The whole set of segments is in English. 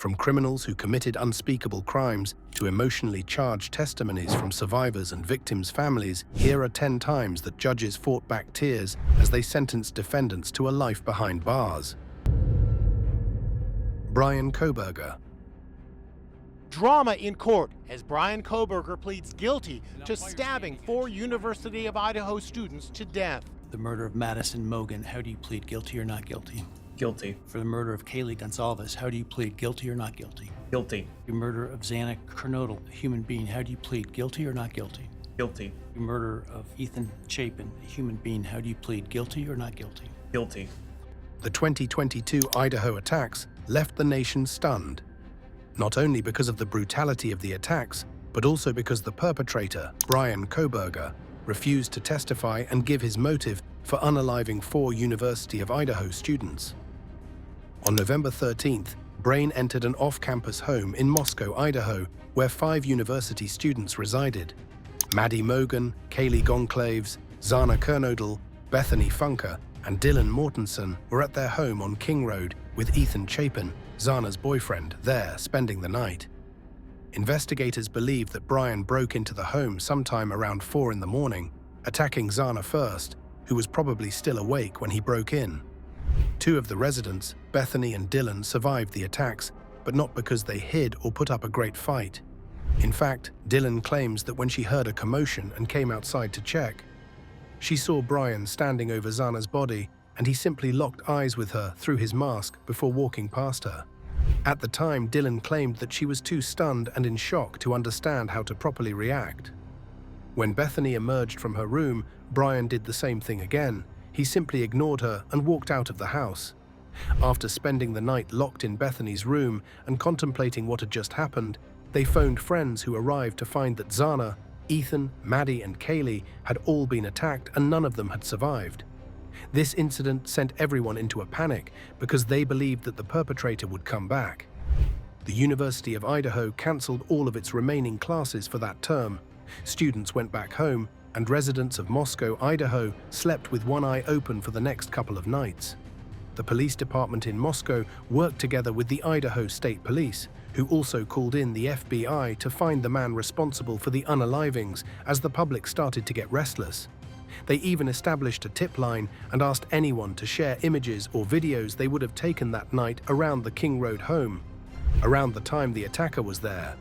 From criminals who committed unspeakable crimes to emotionally charged testimonies from survivors and victims' families, here are 10 times that judges fought back tears as they sentenced defendants to a life behind bars. Bryan Kohberger. Drama in court as Bryan Kohberger pleads guilty to stabbing 4 University of Idaho students to death. The murder of Madison Mogen, how do you plead guilty or not guilty? Guilty. For the murder of Kaylee Gonsalves, how do you plead guilty or not guilty? Guilty. The murder of Xana Kernodle, a human being, how do you plead guilty or not guilty? Guilty. The murder of Ethan Chapin, a human being, how do you plead guilty or not guilty? Guilty. The 2022 Idaho attacks left the nation stunned, not only because of the brutality of the attacks, but also because the perpetrator, Bryan Kohberger, refused to testify and give his motive for unaliving 4 University of Idaho students. On November 13th, Bryan entered an off-campus home in Moscow, Idaho, where 5 university students resided. Maddie Mogen, Kaylee Gonsalves, Xana Kernodle, Bethany Funker, and Dylan Mortensen were at their home on King Road with Ethan Chapin, Xana's boyfriend, there spending the night. Investigators believe that Bryan broke into the home sometime around 4 in the morning, attacking Xana first, who was probably still awake when he broke in. 2 of the residents, Bethany and Dylan, survived the attacks, but not because they hid or put up a great fight. In fact, Dylan claims that when she heard a commotion and came outside to check, she saw Bryan standing over Xana's body, and he simply locked eyes with her through his mask before walking past her. At the time, Dylan claimed that she was too stunned and in shock to understand how to properly react. When Bethany emerged from her room, Bryan did the same thing again. He simply ignored her and walked out of the house. After spending the night locked in Bethany's room and contemplating what had just happened, they phoned friends who arrived to find that Xana, Ethan, Maddie, and Kaylee had all been attacked and none of them had survived. This incident sent everyone into a panic because they believed that the perpetrator would come back. The University of Idaho cancelled all of its remaining classes for that term. Students went back home, and residents of Moscow, Idaho, slept with one eye open for the next couple of nights. The police department in Moscow worked together with the Idaho State Police, who also called in the FBI to find the man responsible for the unalivings as the public started to get restless. They even established a tip line and asked anyone to share images or videos they would have taken that night around the King Road home, around the time the attacker was there.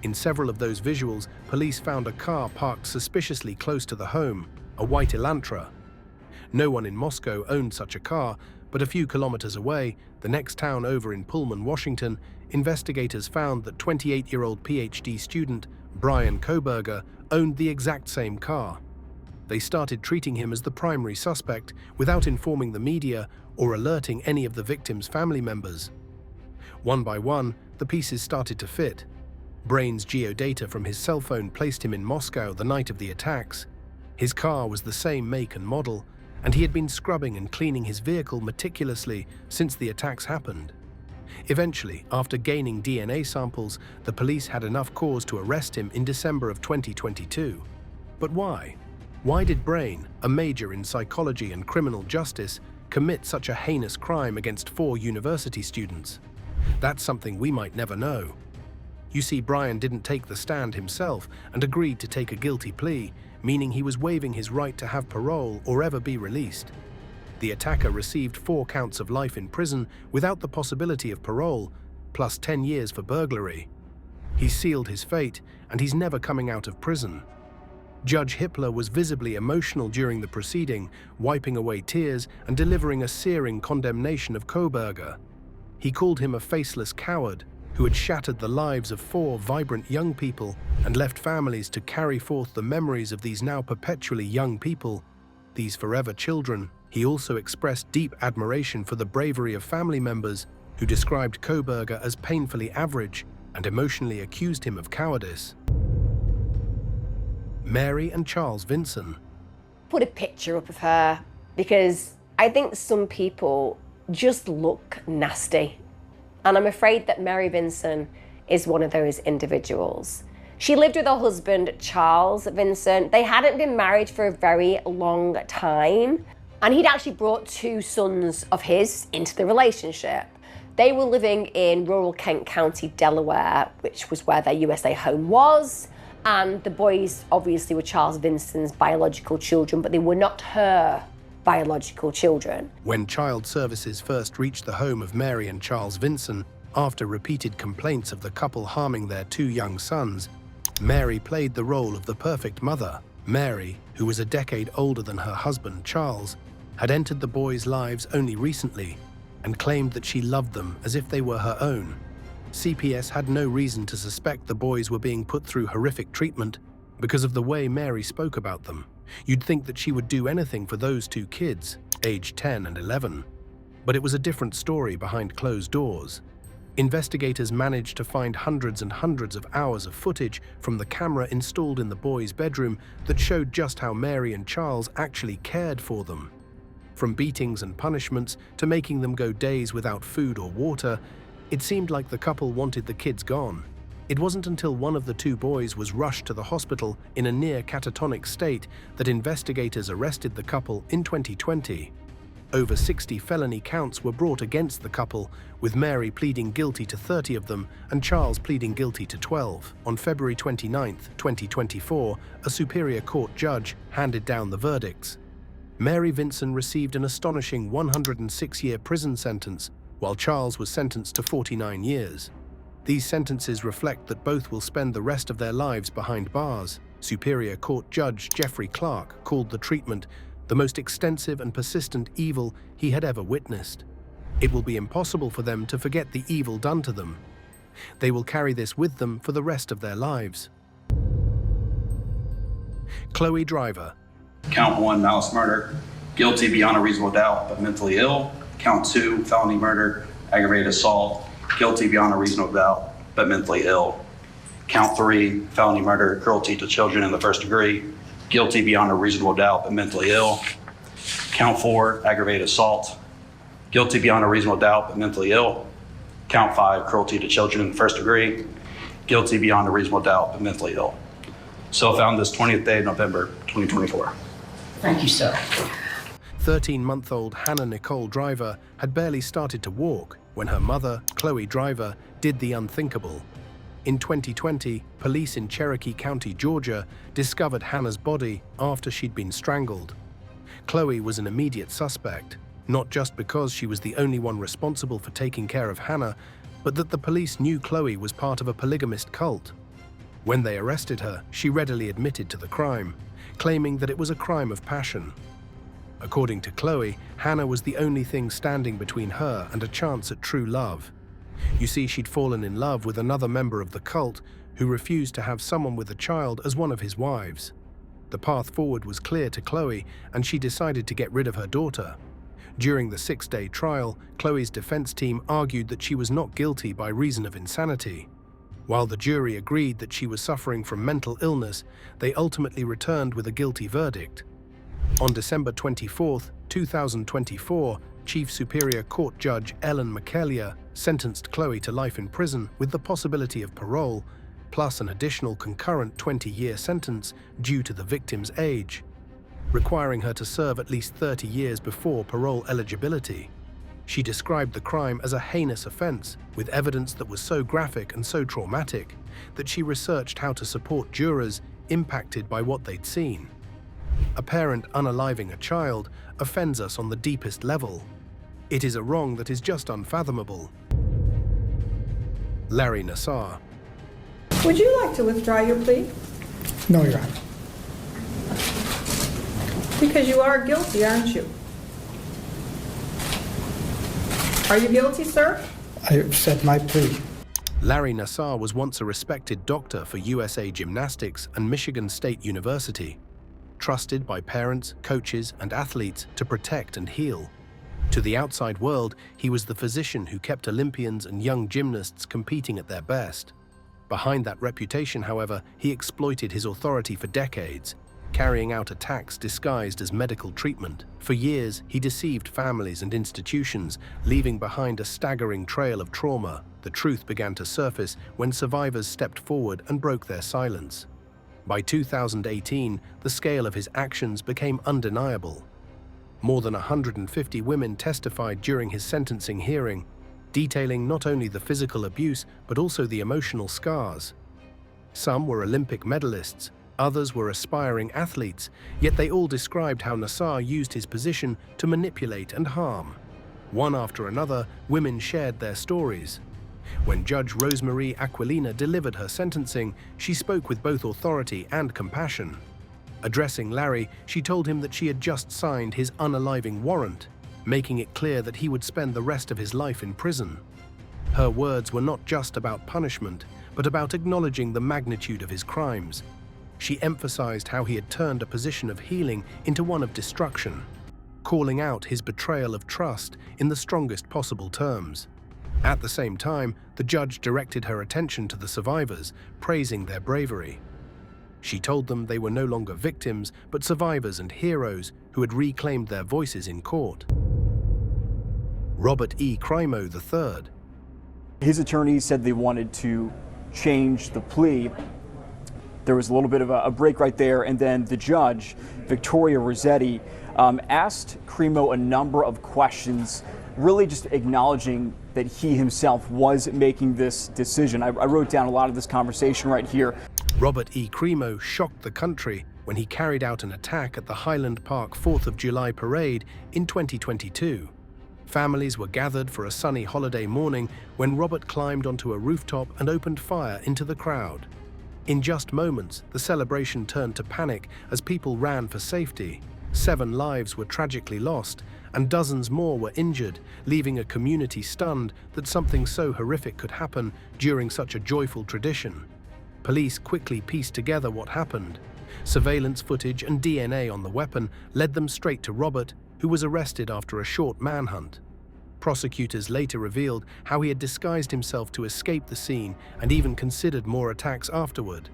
In several of those visuals, police found a car parked suspiciously close to the home, a white Elantra. No one in Moscow owned such a car, but a few kilometers away, the next town over in Pullman, Washington, investigators found that 28-year-old PhD student Bryan Kohberger owned the exact same car. They started treating him as the primary suspect without informing the media or alerting any of the victims' family members. One by one, the pieces started to fit. Bryan's geodata from his cell phone placed him in Moscow the night of the attacks. His car was the same make and model, and he had been scrubbing and cleaning his vehicle meticulously since the attacks happened. Eventually, after gaining DNA samples, the police had enough cause to arrest him in December of 2022. But why? Why did Bryan, a major in psychology and criminal justice, commit such a heinous crime against 4 university students? That's something we might never know. You see, Bryan didn't take the stand himself and agreed to take a guilty plea, meaning he was waiving his right to have parole or ever be released. The attacker received 4 counts of life in prison without the possibility of parole, plus 10 years for burglary. He sealed his fate, and he's never coming out of prison. Judge Hippler was visibly emotional during the proceeding, wiping away tears and delivering a searing condemnation of Kohberger. He called him a faceless coward who had shattered the lives of 4 vibrant young people and left families to carry forth the memories of these now perpetually young people, these forever children. He also expressed deep admiration for the bravery of family members who described Kohberger as painfully average and emotionally accused him of cowardice. Mary and Charles Vinson. Put a picture up of her because I think some people just look nasty. And I'm afraid that Mary Vinson is one of those individuals. She lived with her husband, Charles Vinson. They hadn't been married for a very long time. And he'd actually brought 2 sons of his into the relationship. They were living in rural Kent County, Delaware, which was where their USA home was. And the boys obviously were Charles Vinson's biological children, but they were not her biological children. When Child Services first reached the home of Mary and Charles Vinson, after repeated complaints of the couple harming their 2 young sons, Mary played the role of the perfect mother. Mary, who was a decade older than her husband, Charles, had entered the boys' lives only recently and claimed that she loved them as if they were her own. CPS had no reason to suspect the boys were being put through horrific treatment because of the way Mary spoke about them. You'd think that she would do anything for those 2 kids, aged 10 and 11. But it was a different story behind closed doors. Investigators managed to find hundreds and hundreds of hours of footage from the camera installed in the boys' bedroom that showed just how Mary and Charles actually cared for them. From beatings and punishments to making them go days without food or water, it seemed like the couple wanted the kids gone. It wasn't until one of the 2 boys was rushed to the hospital in a near catatonic state that investigators arrested the couple in 2020. Over 60 felony counts were brought against the couple, with Mary pleading guilty to 30 of them and Charles pleading guilty to 12. On February 29, 2024, a Superior Court judge handed down the verdicts. Mary Vinson received an astonishing 106-year prison sentence, while Charles was sentenced to 49 years. These sentences reflect that both will spend the rest of their lives behind bars. Superior Court Judge Jeffrey Clark called the treatment the most extensive and persistent evil he had ever witnessed. It will be impossible for them to forget the evil done to them. They will carry this with them for the rest of their lives. Chloe Driver. Count 1, malice murder, guilty beyond a reasonable doubt, but mentally ill. Count 2, felony murder, aggravated assault, guilty beyond a reasonable doubt, but mentally ill. Count 3, felony murder, cruelty to children in the first degree, guilty beyond a reasonable doubt, but mentally ill. Count 4, aggravated assault, guilty beyond a reasonable doubt, but mentally ill. Count 5, cruelty to children in the first degree, guilty beyond a reasonable doubt, but mentally ill. So found this 20th day of November, 2024. Thank you, sir. 13-month-old Hannah Nicole Driver had barely started to walk when her mother, Chloe Driver, did the unthinkable. In 2020, police in Cherokee County, Georgia, discovered Hannah's body after she'd been strangled. Chloe was an immediate suspect, not just because she was the only one responsible for taking care of Hannah, but that the police knew Chloe was part of a polygamist cult. When they arrested her, she readily admitted to the crime, claiming that it was a crime of passion. According to Chloe, Hannah was the only thing standing between her and a chance at true love. You see, she'd fallen in love with another member of the cult who refused to have someone with a child as one of his wives. The path forward was clear to Chloe, and she decided to get rid of her daughter. During the 6-day trial, Chloe's defense team argued that she was not guilty by reason of insanity. While the jury agreed that she was suffering from mental illness, they ultimately returned with a guilty verdict. On December 24, 2024, Chief Superior Court Judge Ellen McKellier sentenced Chloe to life in prison with the possibility of parole, plus an additional concurrent 20-year sentence due to the victim's age, requiring her to serve at least 30 years before parole eligibility. She described the crime as a heinous offense, with evidence that was so graphic and so traumatic that she researched how to support jurors impacted by what they'd seen. A parent unaliving a child offends us on the deepest level. It is a wrong that is just unfathomable. Larry Nassar. Would you like to withdraw your plea? No, Your Honor. Because you are guilty, aren't you? Are you guilty, sir? I accept my plea. Larry Nassar was once a respected doctor for USA Gymnastics and Michigan State University, trusted by parents, coaches, and athletes to protect and heal. To the outside world, he was the physician who kept Olympians and young gymnasts competing at their best. Behind that reputation, however, he exploited his authority for decades, carrying out attacks disguised as medical treatment. For years, he deceived families and institutions, leaving behind a staggering trail of trauma. The truth began to surface when survivors stepped forward and broke their silence. By 2018, the scale of his actions became undeniable. More than 150 women testified during his sentencing hearing, detailing not only the physical abuse but also the emotional scars. Some were Olympic medalists, others were aspiring athletes, yet they all described how Nassar used his position to manipulate and harm. One after another, women shared their stories. When Judge Rosemarie Aquilina delivered her sentencing, she spoke with both authority and compassion. Addressing Larry, she told him that she had just signed his unaliving warrant, making it clear that he would spend the rest of his life in prison. Her words were not just about punishment, but about acknowledging the magnitude of his crimes. She emphasized how he had turned a position of healing into one of destruction, calling out his betrayal of trust in the strongest possible terms. At the same time, the judge directed her attention to the survivors, praising their bravery. She told them they were no longer victims, but survivors and heroes who had reclaimed their voices in court. Robert E. Crimo III. His attorney said they wanted to change the plea. There was a little bit of a break right there, and then the judge, Victoria Rossetti, asked Crimo a number of questions, really just acknowledging that he himself was making this decision. I wrote down a lot of this conversation right here. Robert E. Crimo shocked the country when he carried out an attack at the Highland Park 4th of July parade in 2022. Families were gathered for a sunny holiday morning when Robert climbed onto a rooftop and opened fire into the crowd. In just moments, the celebration turned to panic as people ran for safety. 7 lives were tragically lost, and dozens more were injured, leaving a community stunned that something so horrific could happen during such a joyful tradition. Police quickly pieced together what happened. Surveillance footage and DNA on the weapon led them straight to Robert, who was arrested after a short manhunt. Prosecutors later revealed how he had disguised himself to escape the scene and even considered more attacks afterward.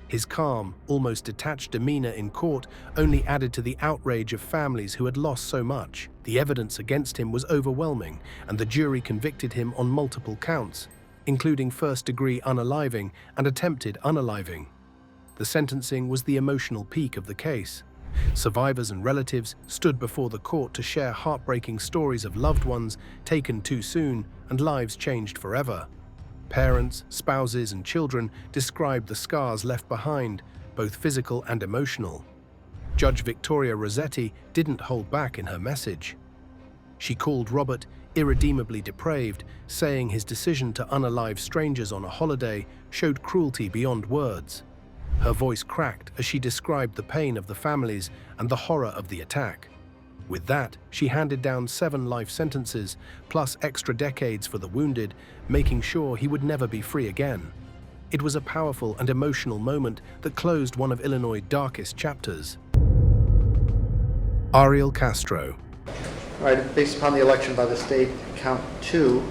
His calm, almost detached demeanor in court only added to the outrage of families who had lost so much. The evidence against him was overwhelming, and the jury convicted him on multiple counts, including first-degree unaliving and attempted unaliving. The sentencing was the emotional peak of the case. Survivors and relatives stood before the court to share heartbreaking stories of loved ones taken too soon and lives changed forever. Parents, spouses, and children described the scars left behind, both physical and emotional. Judge Victoria Rossetti didn't hold back in her message. She called Robert irredeemably depraved, saying his decision to unalive strangers on a holiday showed cruelty beyond words. Her voice cracked as she described the pain of the families and the horror of the attack. With that, she handed down 7 life sentences, plus extra decades for the wounded, making sure he would never be free again. It was a powerful and emotional moment that closed one of Illinois' darkest chapters. Ariel Castro. All right, based upon the election by the state, count 2,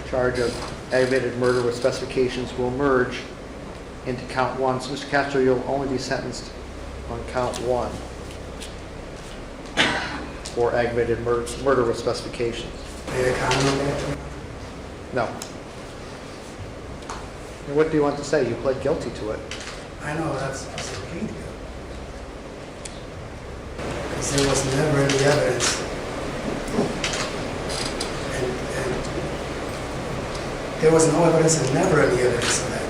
charge of aggravated murder with specifications will merge into count 1. So, Mr. Castro, you'll only be sentenced on count 1 for aggravated murder with specifications. No. And what do you want to say? You pled guilty to it. I know that's a plea deal. Because there was never any evidence. And there was no evidence and never any evidence of that.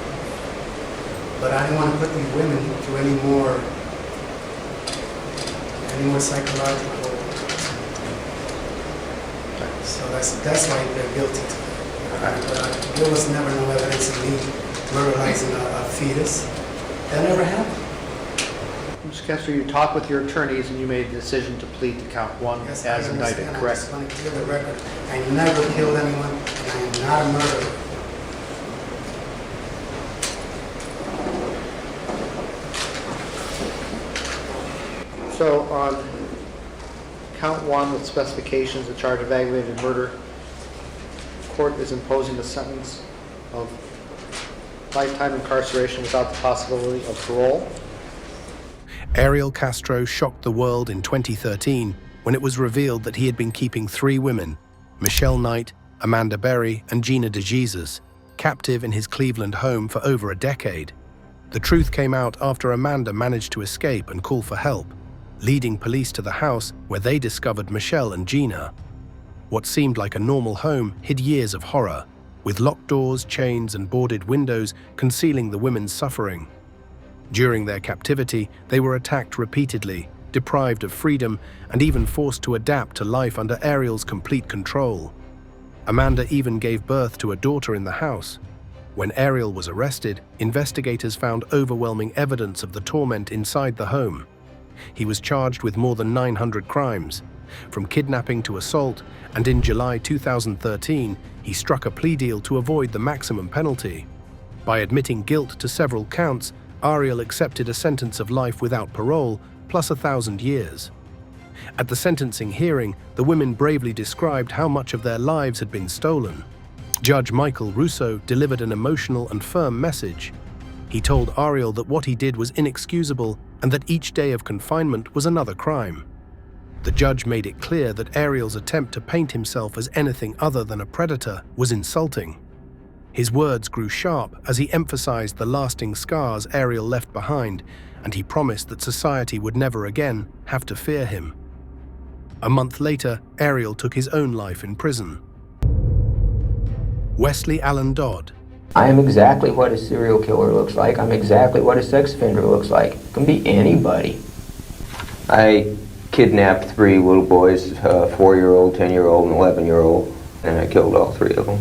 But I didn't want to put these women through any more psychological. So that's why they're guilty to it. But there was never no evidence of me murderizing a fetus. That never happened. Mr. Castro, you talked with your attorneys and you made a decision to plead to count 1 Yes, as indicted, correct? I just want to clear the record. I never killed anyone, and I am not a murderer. So on count 1 with specifications, the charge of aggravated murder, court is imposing a sentence of lifetime incarceration without the possibility of parole. Ariel Castro shocked the world in 2013 when it was revealed that he had been keeping 3 women, Michelle Knight, Amanda Berry, and Gina DeJesus, captive in his Cleveland home for over a decade. The truth came out after Amanda managed to escape and call for help, leading police to the house where they discovered Michelle and Gina. What seemed like a normal home hid years of horror, with locked doors, chains, and boarded windows concealing the women's suffering. During their captivity, they were attacked repeatedly, deprived of freedom, and even forced to adapt to life under Ariel's complete control. Amanda even gave birth to a daughter in the house. When Ariel was arrested, investigators found overwhelming evidence of the torment inside the home. He was charged with more than 900 crimes, from kidnapping to assault, and in July 2013, he struck a plea deal to avoid the maximum penalty. By admitting guilt to several counts, Ariel accepted a sentence of life without parole, plus 1,000 years. At the sentencing hearing, the women bravely described how much of their lives had been stolen. Judge Michael Russo delivered an emotional and firm message. He told Ariel that what he did was inexcusable and that each day of confinement was another crime. The judge made it clear that Ariel's attempt to paint himself as anything other than a predator was insulting. His words grew sharp as he emphasized the lasting scars Ariel left behind, and he promised that society would never again have to fear him. A month later, Ariel took his own life in prison. Wesley Allen Dodd. I am exactly what a serial killer looks like. I'm exactly what a sex offender looks like. It can be anybody. I kidnapped 3 little boys, a 4-year-old, 10-year-old, and 11-year-old, and I killed all 3 of them.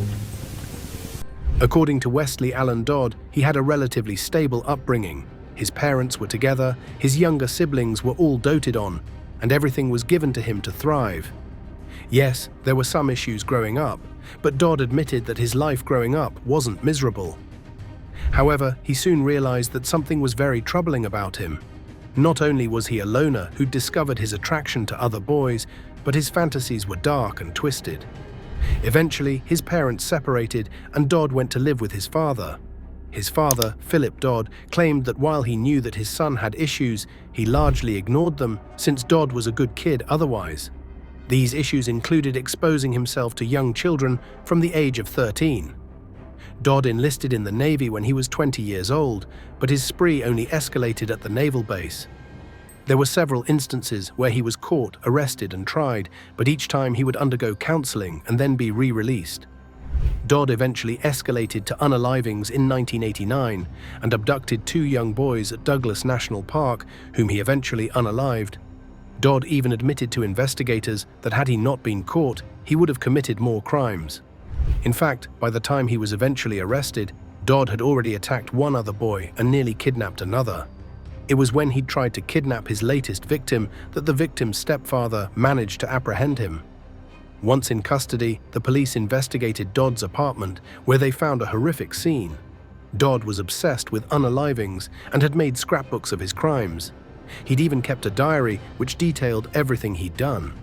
According to Wesley Allen Dodd, he had a relatively stable upbringing. His parents were together, his younger siblings were all doted on, and everything was given to him to thrive. Yes, there were some issues growing up, but Dodd admitted that his life growing up wasn't miserable. However, he soon realized that something was very troubling about him. Not only was he a loner who'd discovered his attraction to other boys, but his fantasies were dark and twisted. Eventually, his parents separated and Dodd went to live with his father. His father, Philip Dodd, claimed that while he knew that his son had issues, he largely ignored them since Dodd was a good kid otherwise. These issues included exposing himself to young children from the age of 13. Dodd enlisted in the Navy when he was 20 years old, but his spree only escalated at the naval base. There were several instances where he was caught, arrested, and tried, but each time he would undergo counseling and then be re-released. Dodd eventually escalated to unalivings in 1989 and abducted 2 young boys at Douglas National Park, whom he eventually unalived. Dodd even admitted to investigators that had he not been caught, he would have committed more crimes. In fact, by the time he was eventually arrested, Dodd had already attacked 1 other boy and nearly kidnapped another. It was when he'd tried to kidnap his latest victim that the victim's stepfather managed to apprehend him. Once in custody, the police investigated Dodd's apartment, where they found a horrific scene. Dodd was obsessed with unalivings and had made scrapbooks of his crimes. He'd even kept a diary which detailed everything he'd done.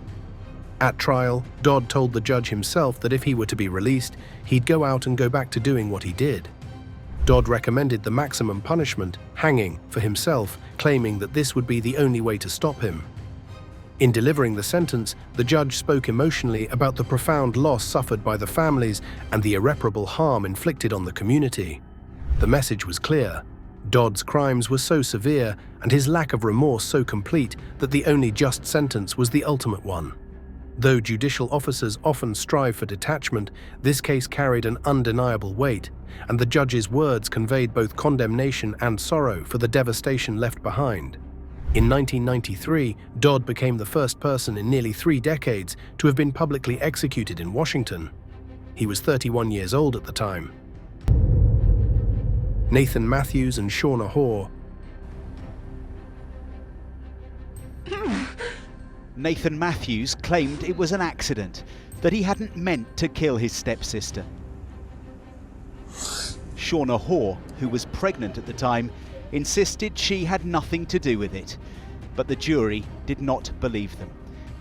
At trial, Dodd told the judge himself that if he were to be released, he'd go out and go back to doing what he did. Dodd recommended the maximum punishment, hanging, for himself, claiming that this would be the only way to stop him. In delivering the sentence, the judge spoke emotionally about the profound loss suffered by the families and the irreparable harm inflicted on the community. The message was clear. Dodd's crimes were so severe and his lack of remorse so complete that the only just sentence was the ultimate one. Though judicial officers often strive for detachment, this case carried an undeniable weight, and the judge's words conveyed both condemnation and sorrow for the devastation left behind. In 1993, Dodd became the first person in nearly 3 decades to have been publicly executed in Washington. He was 31 years old at the time. Nathan Matthews and Shauna Hoare. Nathan Matthews claimed it was an accident, that he hadn't meant to kill his stepsister. Shauna Hoare, who was pregnant at the time, insisted she had nothing to do with it, but the jury did not believe them.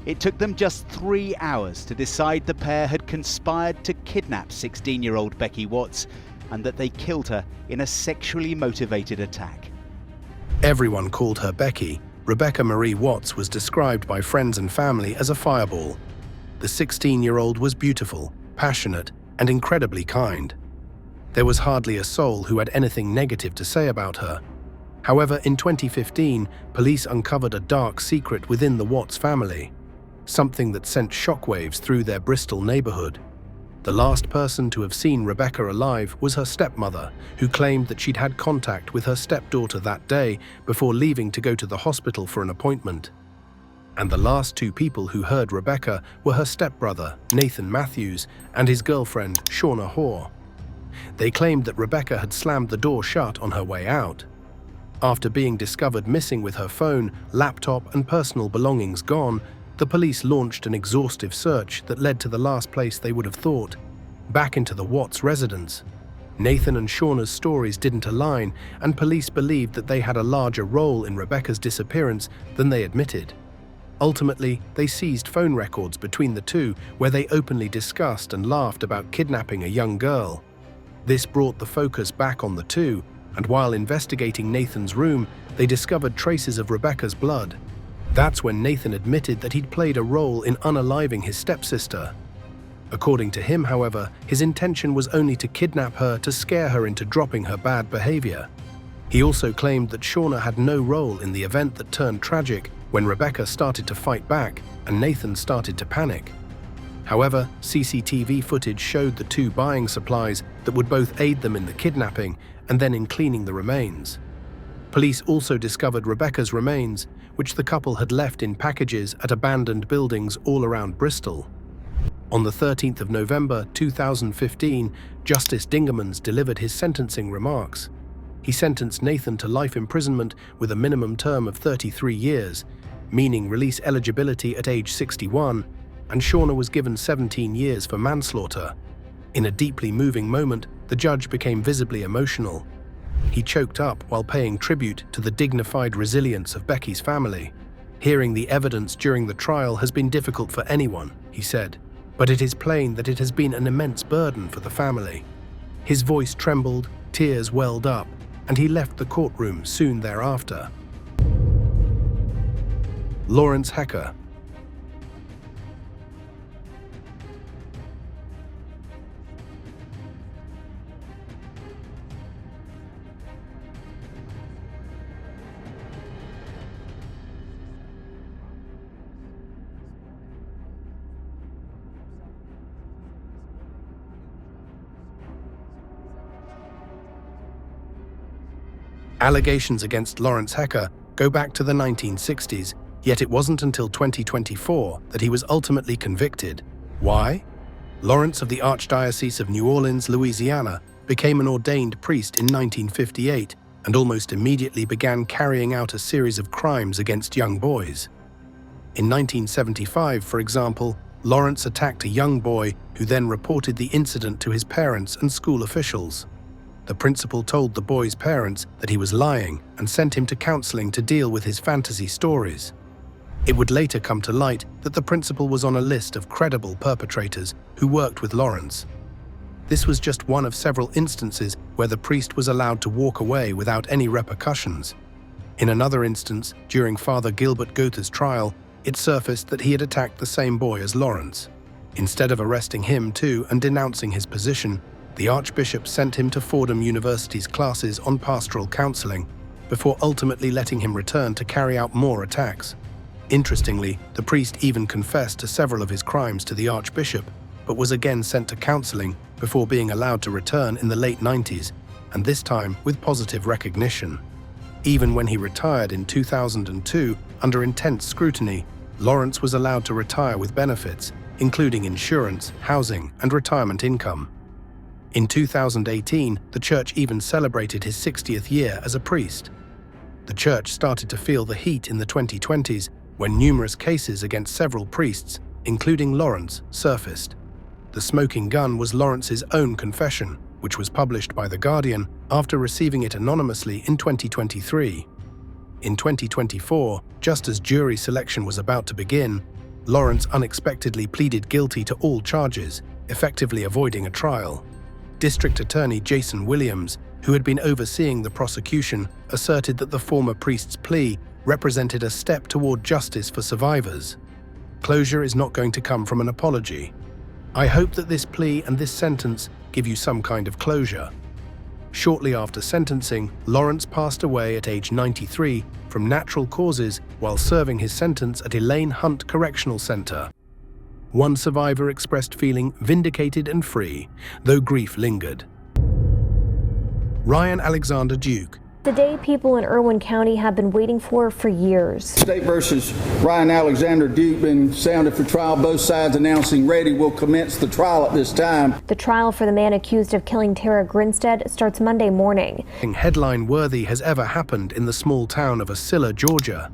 It took them just 3 hours to decide the pair had conspired to kidnap 16-year-old Becky Watts and that they killed her in a sexually motivated attack. Everyone called her Becky. Rebecca Marie Watts was described by friends and family as a fireball. The 16-year-old was beautiful, passionate, and incredibly kind. There was hardly a soul who had anything negative to say about her. However, in 2015, police uncovered a dark secret within the Watts family. something that sent shockwaves through their Bristol neighborhood. The last person to have seen Rebecca alive was her stepmother, who claimed that she'd had contact with her stepdaughter that day before leaving to go to the hospital for an appointment. And the last two people who heard Rebecca were her stepbrother, Nathan Matthews, and his girlfriend, Shauna Hoare. They claimed that Rebecca had slammed the door shut on her way out. After being discovered missing with her phone, laptop, and personal belongings gone, the police launched an exhaustive search that led to the last place they would have thought, back into the Watts residence. Nathan and Shauna's stories didn't align, and police believed that they had a larger role in Rebecca's disappearance than they admitted. Ultimately, they seized phone records between the two where they openly discussed and laughed about kidnapping a young girl. This brought the focus back on the two, and while investigating Nathan's room, they discovered traces of Rebecca's blood. That's when Nathan admitted that he'd played a role in unaliving his stepsister. According to him, however, his intention was only to kidnap her to scare her into dropping her bad behavior. He also claimed that Shauna had no role in the event that turned tragic when Rebecca started to fight back and Nathan started to panic. However, CCTV footage showed the two buying supplies that would both aid them in the kidnapping and then in cleaning the remains. Police also discovered Rebecca's remains, which the couple had left in packages at abandoned buildings all around Bristol. On the 13th of November 2015, Justice Dingemans delivered his sentencing remarks. He sentenced Nathan to life imprisonment with a minimum term of 33 years, meaning release eligibility at age 61, and Shauna was given 17 years for manslaughter. In a deeply moving moment, the judge became visibly emotional. He choked up while paying tribute to the dignified resilience of Becky's family. Hearing the evidence during the trial has been difficult for anyone, he said, but it is plain that it has been an immense burden for the family. His voice trembled, tears welled up, and he left the courtroom soon thereafter. Lawrence Hecker. Allegations against Lawrence Hecker go back to the 1960s, yet it wasn't until 2024 that he was ultimately convicted. Why? Lawrence of the Archdiocese of New Orleans, Louisiana, became an ordained priest in 1958 and almost immediately began carrying out a series of crimes against young boys. In 1975, for example, Lawrence attacked a young boy who then reported the incident to his parents and school officials. The principal told the boy's parents that he was lying and sent him to counseling to deal with his fantasy stories. It would later come to light that the principal was on a list of credible perpetrators who worked with Lawrence. This was just one of several instances where the priest was allowed to walk away without any repercussions. In another instance, during Father Gilbert Gotha's trial, it surfaced that he had attacked the same boy as Lawrence. Instead of arresting him too and denouncing his position, the Archbishop sent him to Fordham University's classes on pastoral counseling, before ultimately letting him return to carry out more attacks. Interestingly, the priest even confessed to several of his crimes to the Archbishop, but was again sent to counseling before being allowed to return in the late 90s, and this time with positive recognition. Even when he retired in 2002, under intense scrutiny, Lawrence was allowed to retire with benefits, including insurance, housing, and retirement income. In 2018, the church even celebrated his 60th year as a priest. The church started to feel the heat in the 2020s when numerous cases against several priests, including Lawrence, surfaced. The smoking gun was Lawrence's own confession, which was published by The Guardian after receiving it anonymously in 2023. In 2024, just as jury selection was about to begin, Lawrence unexpectedly pleaded guilty to all charges, effectively avoiding a trial. District Attorney Jason Williams, who had been overseeing the prosecution, asserted that the former priest's plea represented a step toward justice for survivors. Closure is not going to come from an apology. I hope that this plea and this sentence give you some kind of closure. Shortly after sentencing, Lawrence passed away at age 93 from natural causes while serving his sentence at Elaine Hunt Correctional Center. One survivor expressed feeling vindicated and free, though grief lingered. Ryan Alexander Duke. The day people in Irwin County have been waiting for years. State versus Ryan Alexander Duke been sounded for trial. Both sides announcing ready will commence the trial at this time. The trial for the man accused of killing Tara Grinstead starts Monday morning. Headline-worthy has ever happened in the small town of Ocilla, Georgia.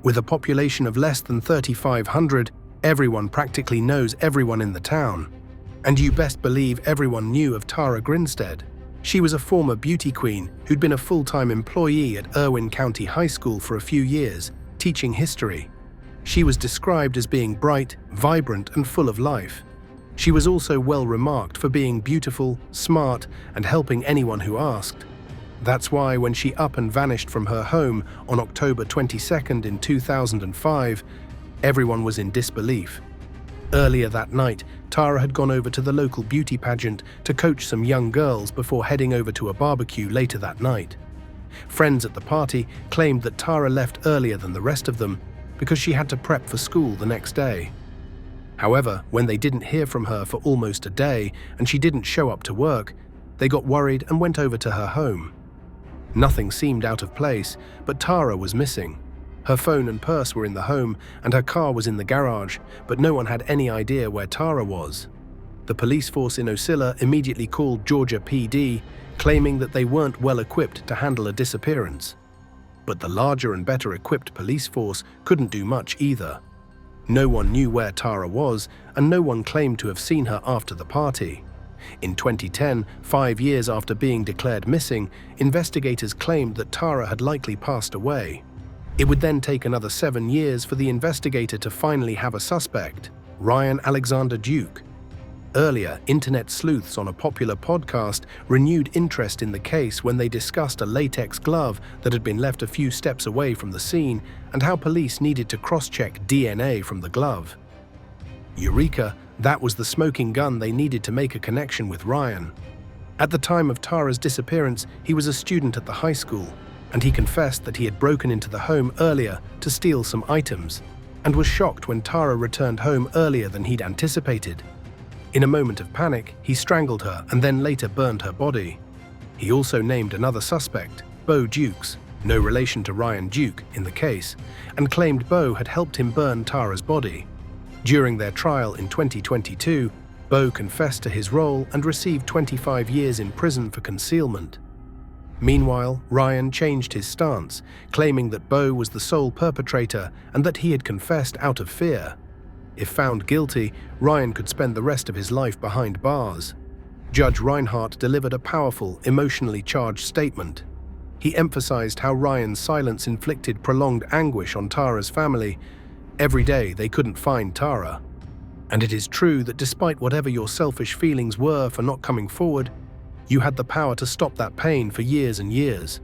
With a population of less than 3,500, everyone practically knows everyone in the town. And you best believe everyone knew of Tara Grinstead. She was a former beauty queen who'd been a full-time employee at Irwin County High School for a few years, teaching history. She was described as being bright, vibrant, and full of life. She was also well remarked for being beautiful, smart, and helping anyone who asked. That's why when she up and vanished from her home on October 22nd in 2005, everyone was in disbelief. Earlier that night, Tara had gone over to the local beauty pageant to coach some young girls before heading over to a barbecue later that night. Friends at the party claimed that Tara left earlier than the rest of them because she had to prep for school the next day. However, when they didn't hear from her for almost a day and she didn't show up to work, they got worried and went over to her home. Nothing seemed out of place, but Tara was missing. Her phone and purse were in the home, and her car was in the garage, but no one had any idea where Tara was. The police force in Ocilla immediately called Georgia PD, claiming that they weren't well equipped to handle a disappearance. But the larger and better equipped police force couldn't do much either. No one knew where Tara was, and no one claimed to have seen her after the party. In 2010, 5 years after being declared missing, investigators claimed that Tara had likely passed away. It would then take another 7 years for the investigator to finally have a suspect, Ryan Alexander Duke. Earlier, internet sleuths on a popular podcast renewed interest in the case when they discussed a latex glove that had been left a few steps away from the scene and how police needed to cross-check DNA from the glove. Eureka, that was the smoking gun they needed to make a connection with Ryan. At the time of Tara's disappearance, he was a student at the high school, and he confessed that he had broken into the home earlier to steal some items, and was shocked when Tara returned home earlier than he'd anticipated. In a moment of panic, he strangled her and then later burned her body. He also named another suspect, Bo Dukes, no relation to Ryan Duke, in the case, and claimed Bo had helped him burn Tara's body. During their trial in 2022, Bo confessed to his role and received 25 years in prison for concealment. Meanwhile, Ryan changed his stance, claiming that Bo was the sole perpetrator and that he had confessed out of fear. If found guilty, Ryan could spend the rest of his life behind bars. Judge Reinhardt delivered a powerful, emotionally charged statement. He emphasized how Ryan's silence inflicted prolonged anguish on Tara's family. Every day they couldn't find Tara. And it is true that despite whatever your selfish feelings were for not coming forward, you had the power to stop that pain for years and years.